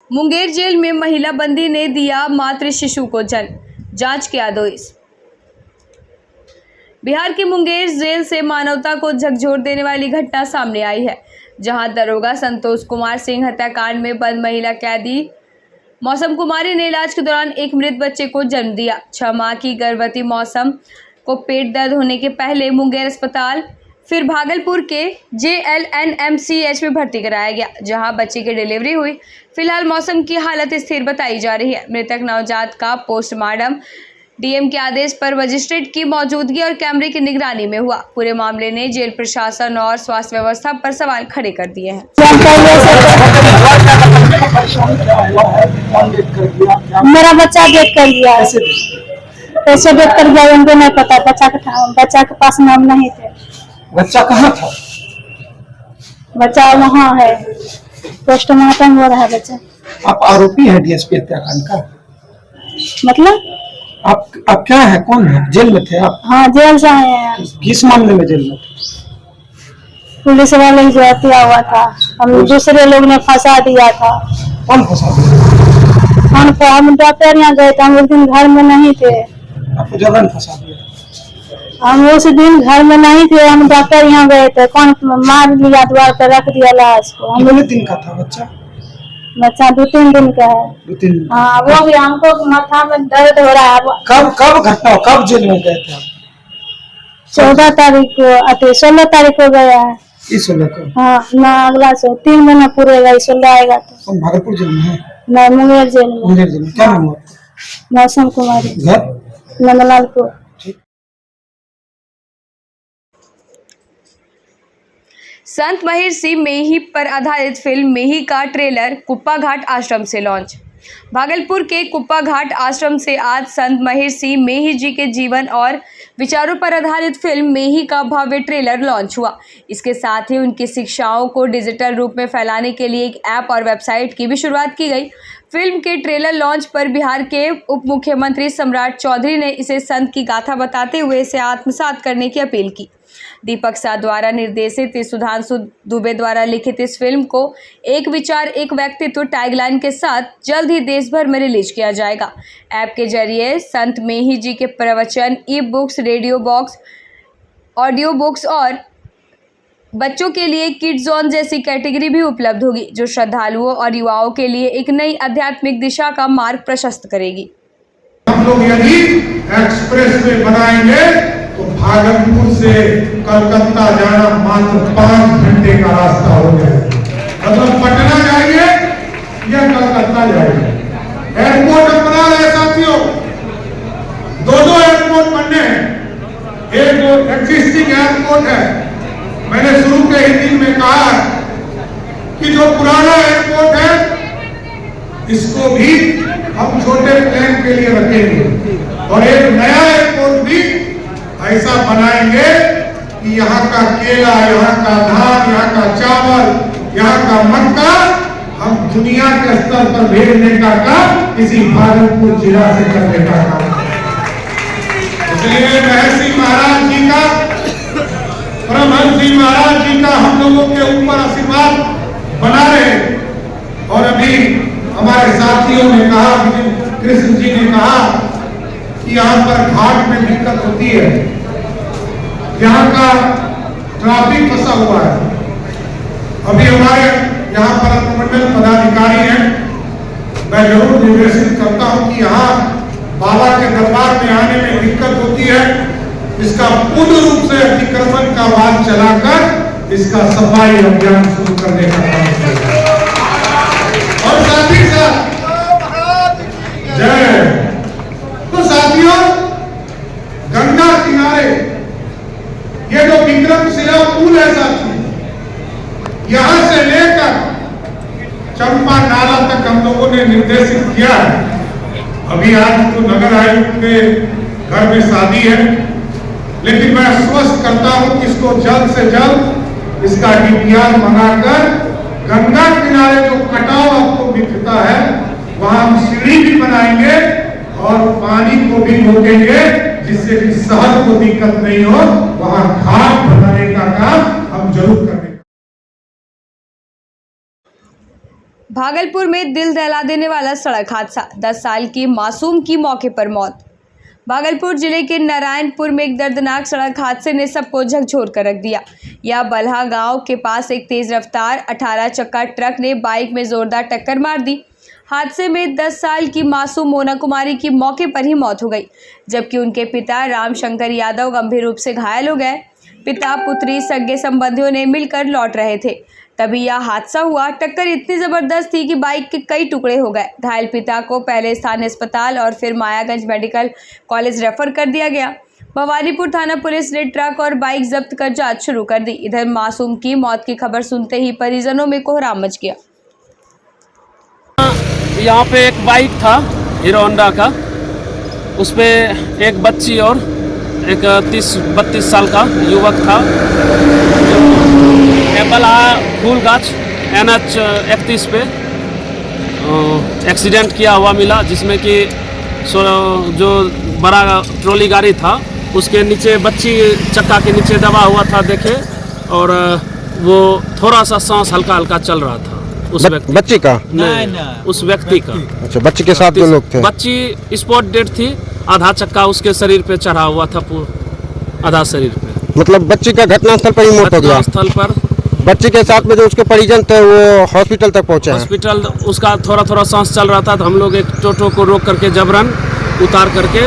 Munger jail में महिला बंदी ने दिया मातृ शिशु को जन्म, जांच के आदेश। बिहार के मुंगेर जेल से मानवता को झकझोर देने वाली घटना सामने आई है, जहां दरोगा संतोष कुमार सिंह हत्याकांड में बंद महिला कैदी मौसम कुमारी ने इलाज के दौरान एक मृत बच्चे को जन्म दिया। 6 माह की गर्भवती मौसम को पेट दर्द होने के पहले मुंगेर अस्पताल फिर भागलपुर के JLNMCH में भर्ती कराया गया, जहां बच्चे की डिलीवरी हुई। फिलहाल मौसम की हालत स्थिर बताई जा रही है। मृतक नवजात का पोस्टमार्टम DM के आदेश पर मजिस्ट्रेट की मौजूदगी और कैमरे की निगरानी में हुआ। पूरे मामले ने जेल प्रशासन और स्वास्थ्य व्यवस्था पर सवाल खड़े कर दिए हैं। मेरा बच्चा डेट कर लिया, कैसे डेट कर गया उनको नहीं पता। बच्चा के पास नाम नहीं थे। बच्चा कहाँ था? बच्चा वहाँ है, पोस्टमार्टम हो रहा है बच्चा। आप आरोपी हैं DSP हत्याकांड का? मतलब आप क्या है, कौन है? जेल में थे आप? हाँ, जेल से आए हैं। किस मामले में जेल में थे? पुलिस वाले जो हत्या हुआ था, हम दूसरे लोग ने फंसा दिया था। कौन फंसा दिया? हम डॉक्टर यहाँ गए थे, हम उस दिन घर में नहीं थे। आपको जबरन फंसा दिया? हम उस दिन घर में नहीं थे, हम डॉक्टर यहाँ गए थे। कौन मार लिया, द्वार पे रख दिया लाश को। कितने दिन का था बच्चा? बच्चा 2-3 दिन का है। 2-3 दिन? हाँ, वो भी हमको माथा में दर्द हो रहा है। कब घटना, कब जेल में गए थे आप? 14 तारीख को, 16 तारीख को गया है। इस 16 को? हाँ ना, अगला से 3 महीना पूरेगा, 16 आएगा तो। भागलपुर जेल में है? नहीं, मुंगेर जेल में। मुंगेर जेल में। क्या नाम हुआ? मौसम कुमारी। घर? नंदलालपुर। संत महिर सिंह मेही पर आधारित फिल्म मेही का ट्रेलर कुप्पा घाट आश्रम से लॉन्च। भागलपुर के कुप्पा घाट आश्रम से आज संत महिर सिंह मेही जी के जीवन और विचारों पर आधारित फिल्म मेही का भव्य ट्रेलर लॉन्च हुआ। इसके साथ ही उनकी शिक्षाओं को डिजिटल रूप में फैलाने के लिए एक ऐप और वेबसाइट की भी शुरुआत की गई। फिल्म के ट्रेलर लॉन्च पर बिहार के उप मुख्यमंत्री सम्राट चौधरी ने इसे संत की गाथा बताते हुए इसे आत्मसात करने की अपील की। दीपक शाह द्वारा निर्देशित सुधांशु दुबे द्वारा लिखित इस फिल्म को एक विचार एक व्यक्तित्व टैगलाइन के साथ जल्द ही देश भर में रिलीज किया जाएगा। ऐप के जरिए संत मेही जी के प्रवचन, e-books, radio box, audio books और बच्चों के लिए किड जोन जैसी कैटेगरी भी उपलब्ध होगी, जो श्रद्धालुओं और युवाओं के लिए एक नई आध्यात्मिक दिशा का मार्ग प्रशस्त करेगी। हम लोग यदि एक्सप्रेस वे बनाएंगे तो भागलपुर से कलकत्ता जाना मात्र 5 घंटे का रास्ता हो जाएगा। मतलब पटना जाएंगे या कलकत्ता जाएंगे। एयरपोर्ट हम बना रहे साथियों, 2 एयरपोर्ट बनने हैं। एक जो एक्जिस्टिंग एयरपोर्ट है, मैंने शुरू के ही दिन में कहा कि जो पुराना एयरपोर्ट है इसको भी हम छोटे प्लेन के लिए रखेंगे और एक नया एयरपोर्ट भी ऐसा बनाएंगे कि यहाँ का केला, यहाँ का धान, यहाँ का चावल, यहाँ का मक्का हम दुनिया के स्तर पर भेजने का काम इसी भागलपुर जिला से करने का काम। इसलिए महर्षि महाराज जी का, परमहंस जी महाराज जी का हम लोगों के ऊपर आशीर्वाद बना रहे। और अभी हमारे साथियों ने कहा, कृष्ण जी ने कहा कि यहाँ पर घाट में दिक्कत होती है, यहाँ का ट्रैफिक फंसा हुआ है। अभी हमारे यहाँ पर अनुमंडल पदाधिकारी हैं, मैं जरूर निर्देशित करता हूँ कि यहाँ बाबा के दरबार में आने में दिक्कत होती है, इसका पूर्ण रूप से अतिक्रमण का वाद चलाकर इसका सफाई अभियान शुरू करने का काम करें। और साथ ही साथ जय, तो साथियों, गंगा किनारे ये जो विक्रमशिला पुल है साथी, यहां से लेकर चंपा नाला तक हम लोगों ने निर्देशित किया है। अभी आज तो नगर आयुक्त के घर में शादी है, लेकिन मैं आश्वस्त करता हूं कि इसको जल्द से जल्द इसका DPR बनाकर गंगा किनारे जो कटाव आपको दिखता है वहां हम सीढ़ी भी बनाएंगे और पानी को भी रोकेंगे, जिससे कि शहर को दिक्कत नहीं हो। वहां घाट बनाने का काम हम जरूर करेंगे। भागलपुर में दिल दहला देने वाला सड़क हादसा, 10 साल की मासूम की मौके पर मौत। भागलपुर जिले के नारायणपुर में एक दर्दनाक सड़क हादसे ने सबको झकझोर कर रख दिया। यह बल्हा गांव के पास एक तेज रफ्तार 18 चक्का ट्रक ने बाइक में जोरदार टक्कर मार दी। हादसे में 10 साल की मासूम मोना कुमारी की मौके पर ही मौत हो गई, जबकि उनके पिता रामशंकर यादव गंभीर रूप से घायल हो गए। पिता पुत्री सगे संबंधियों ने मिलकर लौट रहे थे, तभी यह हादसा हुआ। टक्कर इतनी जबरदस्त थी कि बाइक के कई टुकड़े हो गए। घायल पिता को पहले स्थानीय अस्पताल और फिर मायागंज मेडिकल कॉलेज रेफर कर दिया गया। भवानीपुर थाना पुलिस ने ट्रक और बाइक जब्त कर जांच शुरू कर दी। इधर मासूम की मौत की खबर सुनते ही परिजनों में कोहराम मच गया। यहाँ पे एक बाइक था हीरो होंडा का, उस पे एक बच्ची और एक 30-32 साल का युवक था। बल्हा फूलगाछ NH 31 पे एक्सीडेंट किया हुआ मिला, जिसमें कि जो बड़ा ट्रॉली गाड़ी था उसके नीचे बच्ची चक्का के नीचे दबा हुआ था देखे, और वो थोड़ा सा सांस हल्का हल्का चल रहा था। उस व्यक्ति बच्ची का नहीं, उस व्यक्ति का। अच्छा, बच्ची के साथ जो लोग थे? बच्ची स्पॉट डेड थी, आधा चक्का उसके शरीर पे चढ़ा हुआ था, आधा शरीर पे। मतलब बच्ची का घटनास्थल पर ही मौत हो गया? स्थल पर। बच्ची के साथ में जो उसके परिजन थे वो हॉस्पिटल तक पहुंचे हैं? हॉस्पिटल उसका थोड़ा थोड़ा सांस चल रहा था, तो हम लोग एक टोटो को रोक करके जबरन उतार करके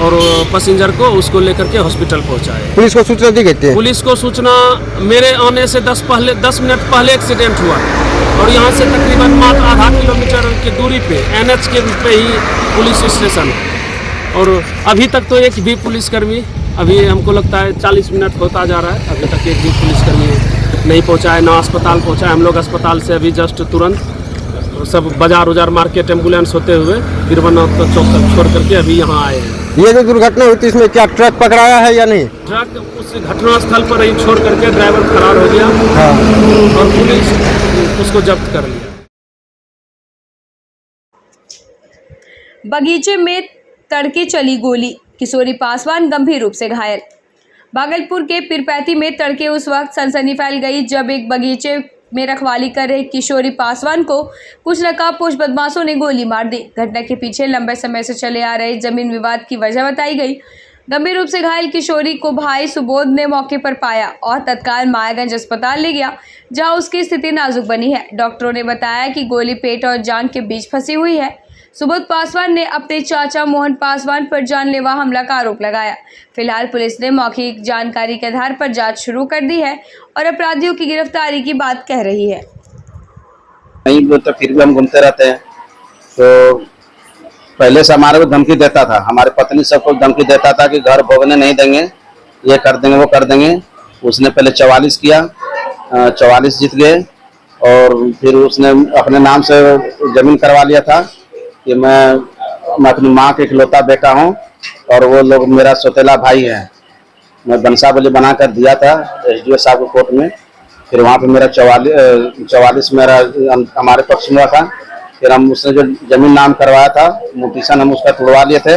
और पैसेंजर को उसको लेकर के हॉस्पिटल पहुंचाए। पुलिस को सूचना दी गई थी? पुलिस को सूचना मेरे आने से 10 मिनट पहले एक्सीडेंट हुआ, और यहाँ से तकरीबन मात्र आधा किलोमीटर की दूरी पे NH के पे ही पुलिस स्टेशन है। और अभी तक तो एक भी पुलिसकर्मी, अभी हमको लगता है 40 मिनट होता जा रहा है, अभी तक एक भी पुलिसकर्मी नहीं पहुँचा है, ना अस्पताल पहुँचा है। हम लोग अस्पताल से अभी जस्ट तुरंत सब बाजार उजार मार्केट एम्बुलेंस होते हुए गिरवनाथ चौक तक छोड़ करके अभी यहाँ आए हैं। ये जो दुर्घटना हुई थी इसमें क्या ट्रक पकड़ाया है या नहीं? ट्रक उस घटनास्थल पर ही छोड़ करके ड्राइवर फरार हो गया। हाँ। और पुलिस उसको जब्त कर लिया। बगीचे में तड़के चली गोली, किशोरी पासवान गंभीर रूप से घायल। भागलपुर के पीरपैंती में तड़के उस वक्त सनसनी फैल गई जब एक बगीचे में रखवाली कर रहे किशोरी पासवान को कुछ नकाबपोश बदमाशों ने गोली मार दी। घटना के पीछे लंबे समय से चले आ रहे जमीन विवाद की वजह बताई गई। गंभीर रूप से घायल किशोरी को भाई सुबोध ने मौके पर पाया और तत्काल मायागंज अस्पताल ले गया, जहां उसकी स्थिति नाजुक बनी है। डॉक्टरों ने बताया कि गोली पेट और जांघ के बीच फंसी हुई है। सुबोध पासवान ने अपने चाचा मोहन पासवान पर जानलेवा हमला का आरोप लगाया। फिलहाल पुलिस ने मौखिक जानकारी के आधार पर जांच शुरू कर दी है और अपराधियों की गिरफ्तारी की बात कह रही है। नहीं वो तो फिर भी हम घूमते रहते हैं, तो पहले से हमारे को धमकी देता था, हमारे पत्नी सबको धमकी देता था कि घर भोगने नहीं देंगे, ये कर देंगे वो कर देंगे। उसने पहले 44 किया, 44 जीत गए, और फिर उसने अपने नाम से जमीन करवा लिया था कि मैं अपनी माँ के इकलौता बेटा हूँ और वो लोग मेरा सौतेला भाई है। मैं बंसावली बना कर दिया था SDO साहब के कोर्ट में। फिर वहाँ पे मेरा 44 मेरा हमारे पक्ष में हुआ था। फिर हम उसने जो जमीन नाम करवाया था, म्यूटेशन हम उसका तोड़वा लिए थे,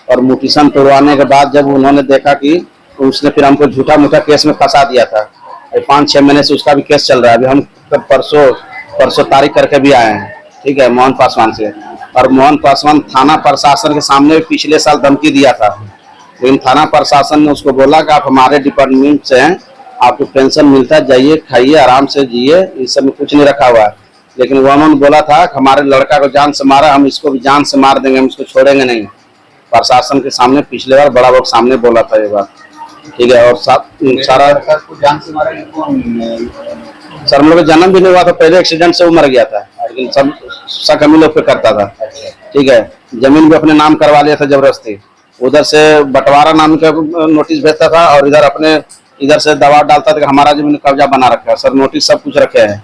और म्यूटेशन तोड़वाने के बाद जब उन्होंने देखा कि उसने फिर हमको झूठा मूठा केस में फंसा दिया था। 5-6 महीने से उसका भी केस चल रहा है। अभी हम परसों तारीख करके भी आए हैं, ठीक है, मोहन पासवान से। और मोहन पासवान थाना प्रशासन के सामने पिछले साल धमकी दिया था, लेकिन थाना प्रशासन ने उसको बोला कि आप हमारे डिपार्टमेंट से हैं, आपको पेंशन मिलता है, जाइए खाइए आराम से जिए, इस सब में कुछ नहीं रखा हुआ है। लेकिन वो उन्होंने बोला था कि हमारे लड़का को जान से मारा, हम इसको भी जान से मार देंगे, हम इसको छोड़ेंगे नहीं। प्रशासन के सामने पिछले बार बड़ा लोग सामने बोला था ये बात, ठीक है। और सारा जान से मारा सर, हम लोग का जन्म भी नहीं हुआ था, पहले एक्सीडेंट से वो मर गया था, लेकिन सब शक हम लोग पे करता था, ठीक है। जमीन भी अपने नाम करवा लिया था जबरदस्ती, उधर से बंटवारा नाम का नोटिस भेजता था और इधर से दबाव डालता था कि हमारा जमीन कब्जा बना रखा है। सर नोटिस सब कुछ रखे हैं।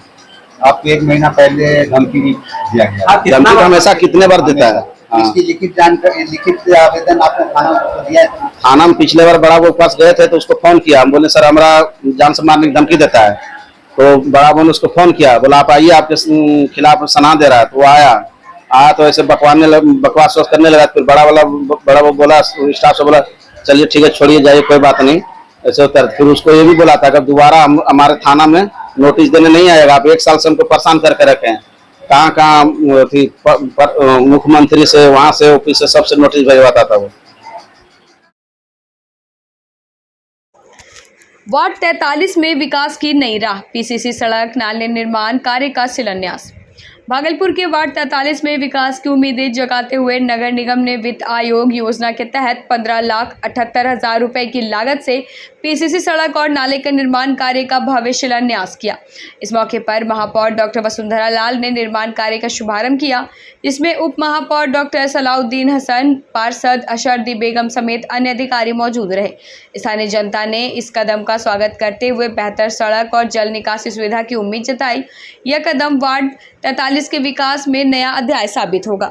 आपको 1 महीना पहले धमकी दिया गया? धमकी हमेशा कितने बार देता है? इसकी लिखित जानकारी, लिखित आवेदन आपने थाना में दिया? थाना में पिछले बार बड़ा वो पास गए थे तो उसको फोन किया, हम बोले सर हमारा जान से मारने की धमकी देता है। तो बड़ा बोल उसको फोन किया, बोला आप आइए, आपके खिलाफ सना दे रहा है। तो वो आया तो ऐसे बकवास करने लगा। फिर बड़ा वो बोला, स्टाफ से बोला चलिए ठीक है छोड़िए जाइए कोई बात नहीं, ऐसे होता है। फिर उसको ये भी बोला था कि दोबारा हमारे थाना में नोटिस देने नहीं आएगा, आप 1 साल से हमको परेशान करके रखे हैं, कहाँ कहाँ मुख्यमंत्री से, वहां से ऑफिस से सबसे नोटिस भिजवाता था वो। वार्ड 43 में विकास की नई राह, पीसीसी सड़क नाले निर्माण कार्य का शिलान्यास। भागलपुर के वार्ड 43 में विकास की उम्मीदें जगाते हुए नगर निगम ने वित्त आयोग योजना के तहत 15,78,000 रुपए की लागत से पीसीसी सड़क और नाले के निर्माण कार्य का भव्य शिलान्यास किया। इस मौके पर महापौर डॉक्टर वसुंधरा लाल ने निर्माण कार्य का शुभारंभ किया, जिसमें उप महापौर डॉक्टर सलाउद्दीन हसन, पार्षद अशरदी बेगम समेत अन्य अधिकारी मौजूद रहे। स्थानीय जनता ने इस कदम का स्वागत करते हुए बेहतर सड़क और जल निकासी सुविधा की उम्मीद जताई। यह कदम वार्ड 43 के विकास में नया अध्याय साबित होगा।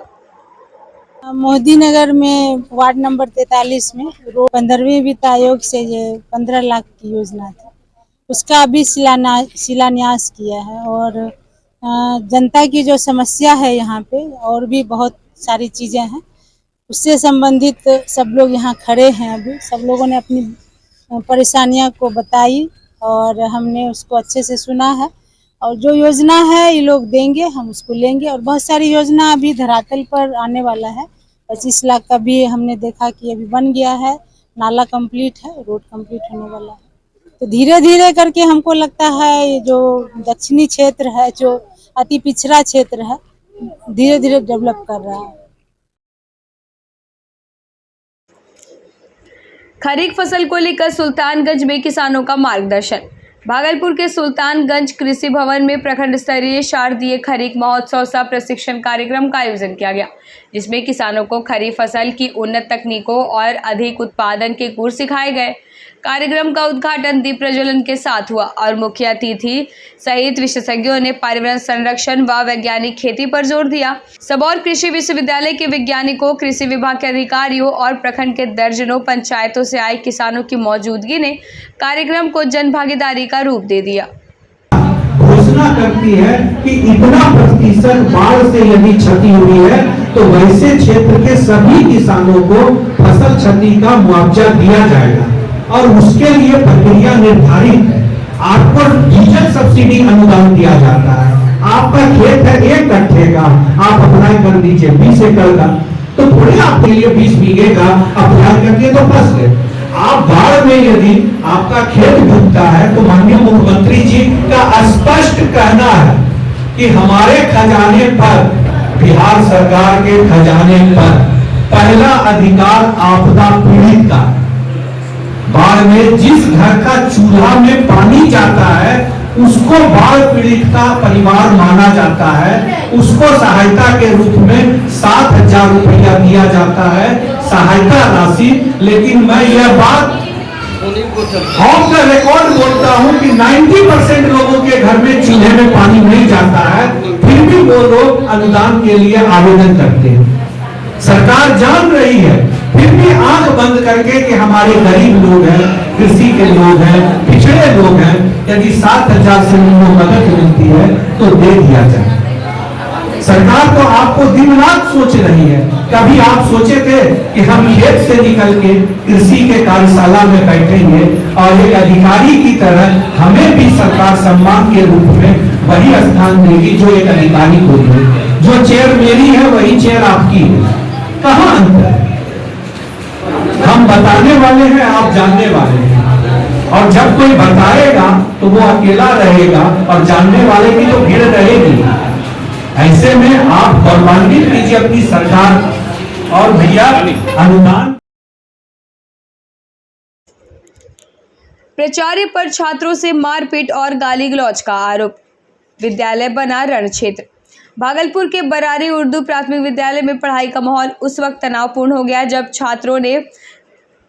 मोदी नगर में वार्ड नंबर 43 में 15वें वित्त आयोग से 15 लाख की योजना थी, उसका अभी शिलान्यास किया है। और जनता की जो समस्या है यहाँ पे और भी बहुत सारी चीज़ें हैं, उससे संबंधित सब लोग यहाँ खड़े हैं। अभी सब लोगों ने अपनी परेशानियाँ को बताई और हमने उसको अच्छे से सुना है। और जो योजना है ये लोग देंगे, हम उसको लेंगे। और बहुत सारी योजना अभी धरातल पर आने वाला है। 25 लाख का भी हमने देखा कि अभी बन गया है, नाला कंप्लीट है, रोड कंप्लीट होने वाला है। तो धीरे धीरे करके हमको लगता है ये जो दक्षिणी क्षेत्र है, जो अति पिछड़ा क्षेत्र है, धीरे धीरे डेवलप कर रहा है। खरीफ फसल को लेकर सुल्तानगंज में किसानों का मार्गदर्शन। भागलपुर के सुल्तानगंज कृषि भवन में प्रखंड स्तरीय शारदीय खरीफ महोत्सव सह प्रशिक्षण कार्यक्रम का आयोजन किया गया, जिसमें किसानों को खरीफ फसल की उन्नत तकनीकों और अधिक उत्पादन के गुर सिखाए गए। कार्यक्रम का उद्घाटन दीप प्रज्वलन के साथ हुआ और मुख्य अतिथि सहित विशेषज्ञों ने पर्यावरण संरक्षण व वैज्ञानिक खेती पर जोर दिया। सबौर कृषि विश्वविद्यालय के वैज्ञानिकों, कृषि विभाग के अधिकारियों और प्रखंड के दर्जनों पंचायतों से आए किसानों की मौजूदगी ने कार्यक्रम को जन भागीदारी का रूप दे दिया। घोषणा करती है कि इतना प्रतिशत बाढ़ से यदि क्षति हुई है तो वैसे क्षेत्र के सभी किसानों को फसल क्षति का मुआवजा दिया जाएगा और उसके लिए प्रक्रिया निर्धारित है। आपको डीजल सब्सिडी अनुदान दिया जाता है। आपका खेत है 1 कट्ठे का, आप अप्लाई कर दीजिए 20 एकड़ का, तो थोड़े आपके लिए 20 बीघे का अप्लाई करके तो फंस गए। आप बाढ़ में यदि आपका खेत डूबता है तो माननीय मुख्यमंत्री जी का स्पष्ट कहना है कि हमारे खजाने पर, बिहार सरकार के खजाने पर पहला अधिकार आपदा पीड़ित का। बाढ़ में जिस घर का चूल्हा में पानी जाता है उसको बाढ़ पीड़ित का परिवार माना जाता है, उसको सहायता के रूप में 7,000 रुपया दिया जाता है सहायता राशि। लेकिन मैं यह बात ऑफ द रिकॉर्ड बोलता हूं कि 90% लोगों के घर में चूल्हे में पानी नहीं जाता है, फिर भी वो लोग अनुदान के लिए आवेदन करते हैं। सरकार जान रही है, फिर भी आंख बंद करके कि हमारे गरीब लोग हैं, कृषि के लोग हैं, पिछड़े लोग हैं, यदि 7,000 से उनको मदद मिलती है तो दे दिया जाए। सरकार तो आपको दिन रात सोच रही है। कभी आप सोचे थे कि हम खेत से निकल के कृषि के कार्यशाला में बैठेंगे और एक अधिकारी की तरह हमें भी सरकार सम्मान के रूप में वही स्थान देगी जो एक अधिकारी को दे। जो चेयर मेरी है वही चेयर आपकी है, कहाँ अंतर है? हम बताने वाले हैं, आप जानने वाले हैं। और जब कोई बताएगा तो वो अकेला रहेगा और जानने वाले की तो भीड़ रहेगी। ऐसे में आप गौरवान्वित कीजिए अपनी सरकार। और भैया अनुदान प्राचार्य पर छात्रों से मारपीट और गाली गलौज का आरोप, विद्यालय बना रण क्षेत्र। भागलपुर के बरारी उर्दू प्राथमिक विद्यालय में पढ़ाई का माहौल उस वक्त तनावपूर्ण हो गया जब छात्रों ने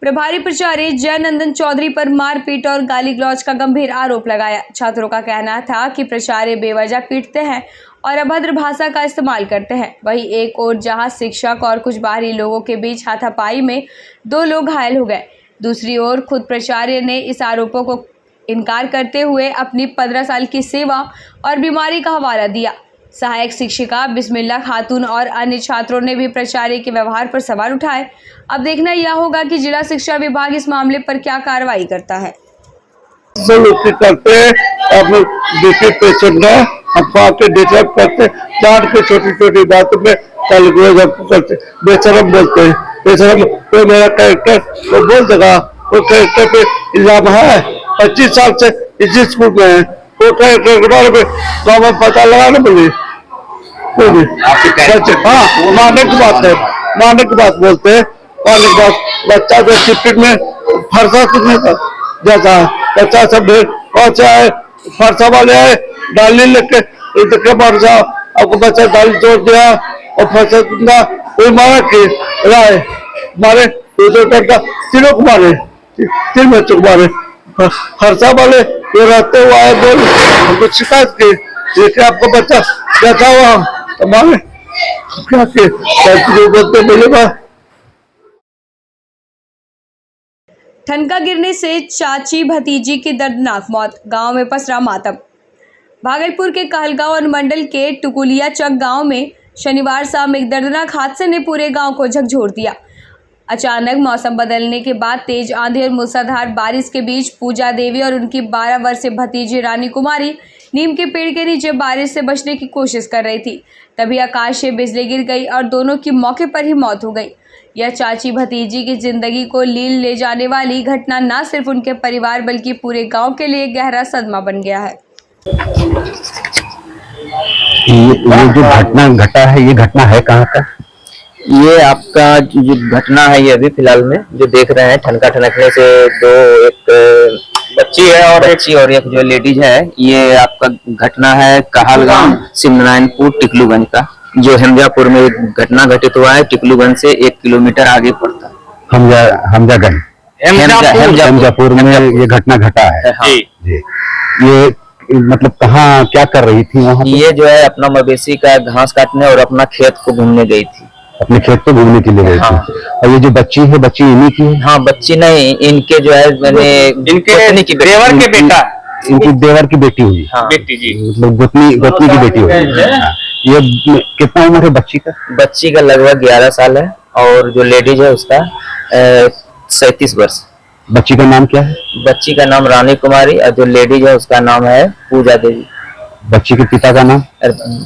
प्रभारी प्राचार्य जयनंदन चौधरी पर मारपीट और गाली गलौज का गंभीर आरोप लगाया। छात्रों का कहना था कि प्राचार्य बेवजह पीटते हैं और अभद्र भाषा का इस्तेमाल करते हैं। वहीं एक ओर जहां शिक्षक और कुछ बाहरी लोगों के बीच हाथापाई में 2 लोग घायल हो गए, दूसरी ओर खुद प्राचार्य ने इस आरोपों को इनकार करते हुए अपनी 15 साल की सेवा और बीमारी का हवाला दिया। सहायक शिक्षिका बिस्मिल्ला खातून और अन्य छात्रों ने भी प्राचार्य के व्यवहार पर सवाल उठाए। अब देखना यह होगा कि जिला शिक्षा विभाग इस मामले पर क्या कार्रवाई करता है। करते अपने पेशेंट ने अफवाह के डिस्टर्ब करते, जान के छोटी छोटी बातों में करते, बेशरम बोलते हैं, बेशरम। कोई मेरा कैरेक्टर वो बोल देगा, वो कैरेक्टर पे इल्जाम है। 25 साल से इसी स्कूल में है, वो कैरेक्टर के बारे में गाँव में पता लगाना बोलिए। हाँ, मारने की बात है, मारने की बात बोलते हैं, मारने की बात। बच्चा जो टिफिन में फरसा कितने का जाता है, बच्चा सब ढेर पहुंचा है, फरसा वाले आए डाली लेके इधर मार जाओ, आपको बच्चा डाली तोड़ दिया और फरसा दूंगा, कोई मारा कि राय मारे, करता तीनों को मारे, 3 बच्चों को मारे। फरसा वाले जो रहते हुए आए बोल हमको शिकायत की, देखिए आपको बच्चा बैठा हुआ तो मारे क्या बोलते बोले। ठनका गिरने से चाची भतीजी की दर्दनाक मौत, गांव में पसरा मातम। भागलपुर के कहलगांव अनुमंडल के टुकुलिया चक गांव में शनिवार शाम एक दर्दनाक हादसे ने पूरे गांव को झकझोर दिया। अचानक मौसम बदलने के बाद तेज आंधी और मूसलाधार बारिश के बीच पूजा देवी और उनकी 12 वर्षीय भतीजी रानी कुमारी नीम के पेड़ के नीचे बारिश से बचने की कोशिश कर रही थी। तभी आकाश से बिजली गिर गई और दोनों की मौके पर ही मौत हो गई। यह चाची भतीजी की जिंदगी को लील ले जाने वाली घटना न सिर्फ उनके परिवार बल्कि पूरे गांव के लिए गहरा सदमा बन गया है। ये जो घटना घटा है, ये घटना है कहाँ का? ये आपका जो घटना है ये अभी फिलहाल में जो देख रहे हैं, ठनका ठनकने से एक बच्ची है और एक जो लेडीज है, ये आपका घटना है कहलगांव शिवनारायणपुर टिकलूगंज का, जो हमजापुर में एक घटना घटित हुआ है। टिकलूगंज से 1 किलोमीटर आगे पड़ता है। हमजापुर में ये घटना घटा है। हाँ। जी। ये मतलब कहाँ क्या कर रही थी वहाँ? ये जो है अपना मवेशी का घास काटने और अपना खेत को घूमने गई थी। अपने खेत को घूमने के लिए गई थी। और ये जो बच्ची है, बच्ची इन्हीं की है? हाँ, बच्ची नहीं, इनके जो है मैंने इनके देवर के बेटा, इनकी देवर की बेटी हुई। हाँ, बेटी जी, मतलब गोतनी की बेटी हुई। ये कितना उम्र है बच्ची का? बच्ची का लगभग 11 साल है और जो लेडीज है उसका 37 वर्ष। बच्ची का नाम क्या है? बच्ची का नाम रानी कुमारी और जो लेडीज है उसका नाम है पूजा देवी। बच्ची के पिता का नाम?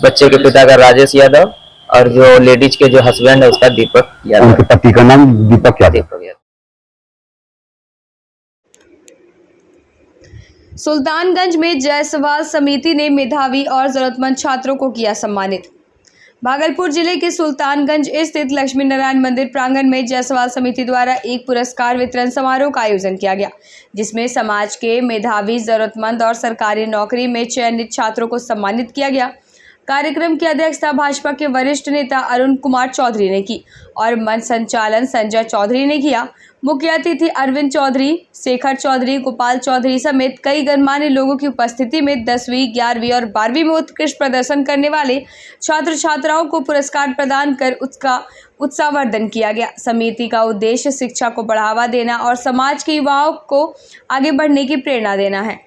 बच्चे के पिता का राजेश यादव और जो लेडीज के जो हस्बैंड है उसका दीपक यादव। उनके पति का नाम दीपक यादव। सुल्तानगंज में जायसवाल समिति ने मेधावी और जरूरतमंद छात्रों को किया सम्मानित। भागलपुर जिले के सुल्तानगंज स्थित लक्ष्मी नारायण मंदिर प्रांगण में जायसवाल समिति द्वारा एक पुरस्कार वितरण समारोह का आयोजन किया गया, जिसमें समाज के मेधावी, जरूरतमंद और सरकारी नौकरी में चयनित छात्रों को सम्मानित किया गया। कार्यक्रम की अध्यक्षता भाजपा के वरिष्ठ नेता अरुण कुमार चौधरी ने की और मंच संचालन संजय चौधरी ने किया। मुख्य अतिथि अरविंद चौधरी, शेखर चौधरी, गोपाल चौधरी समेत कई गणमान्य लोगों की उपस्थिति में 10वीं, 11वीं और 12वीं में उत्कृष्ट प्रदर्शन करने वाले छात्र छात्राओं को पुरस्कार प्रदान कर उसका उत्साहवर्धन किया गया। समिति का उद्देश्य शिक्षा को बढ़ावा देना और समाज के युवाओं को आगे बढ़ने की प्रेरणा देना है।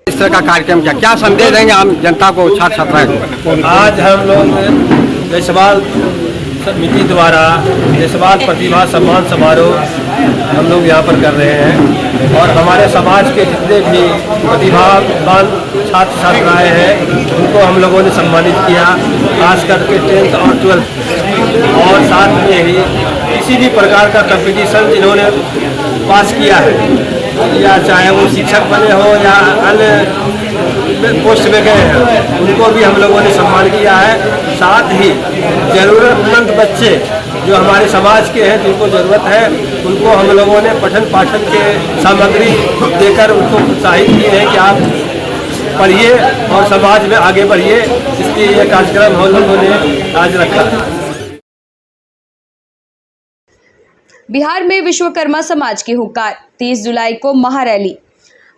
इस तरह का कार्यक्रम क्या संदेश देंगे आम जनता को, छात्र छात्राओं को? आज हम लोग जायसवाल समिति द्वारा जायसवाल प्रतिभा सम्मान समारोह हम लोग यहाँ पर कर रहे हैं और हमारे समाज के जितने भी प्रतिभावान छात्र छात्राएँ हैं उनको हम लोगों ने सम्मानित किया, खास करके 10th और 12th और साथ में ही किसी भी प्रकार का कंपटीशन जिन्होंने पास किया है, या चाहे वो शिक्षक बने हो या अन्य पोस्ट में गए हैं, उनको भी हम लोगों ने सम्मान किया है। साथ ही ज़रूरतमंद बच्चे जो हमारे समाज के हैं, जिनको ज़रूरत है, उनको हम लोगों ने पठन पाठन के सामग्री देकर उनको प्रोत्साहित किए हैं कि आप पढ़िए और समाज में आगे बढ़िए। इसलिए यह कार्यक्रम हम लोगों ने आज रखा है। बिहार में विश्वकर्मा समाज की हुंकार, 30 जुलाई को महारैली।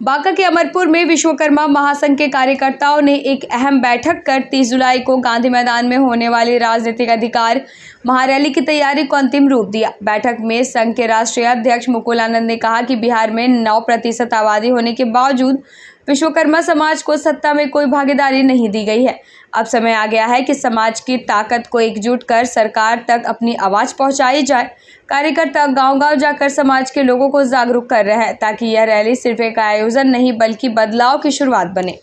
बांका के अमरपुर में विश्वकर्मा महासंघ के कार्यकर्ताओं ने एक अहम बैठक कर 30 जुलाई को गांधी मैदान में होने वाली राजनीतिक अधिकार महारैली की तैयारी को अंतिम रूप दिया। बैठक में संघ के राष्ट्रीय अध्यक्ष मुकुल आनंद ने कहा कि बिहार में 9% आबादी होने के बावजूद विश्वकर्मा समाज को सत्ता में कोई भागीदारी नहीं दी गई है। अब समय आ गया है कि समाज की ताकत को एकजुट कर सरकार तक अपनी आवाज़ पहुंचाई जाए। कार्यकर्ता गांव-गांव जाकर समाज के लोगों को जागरूक कर रहे हैं ताकि यह रैली सिर्फ एक आयोजन नहीं बल्कि बदलाव की शुरुआत बने।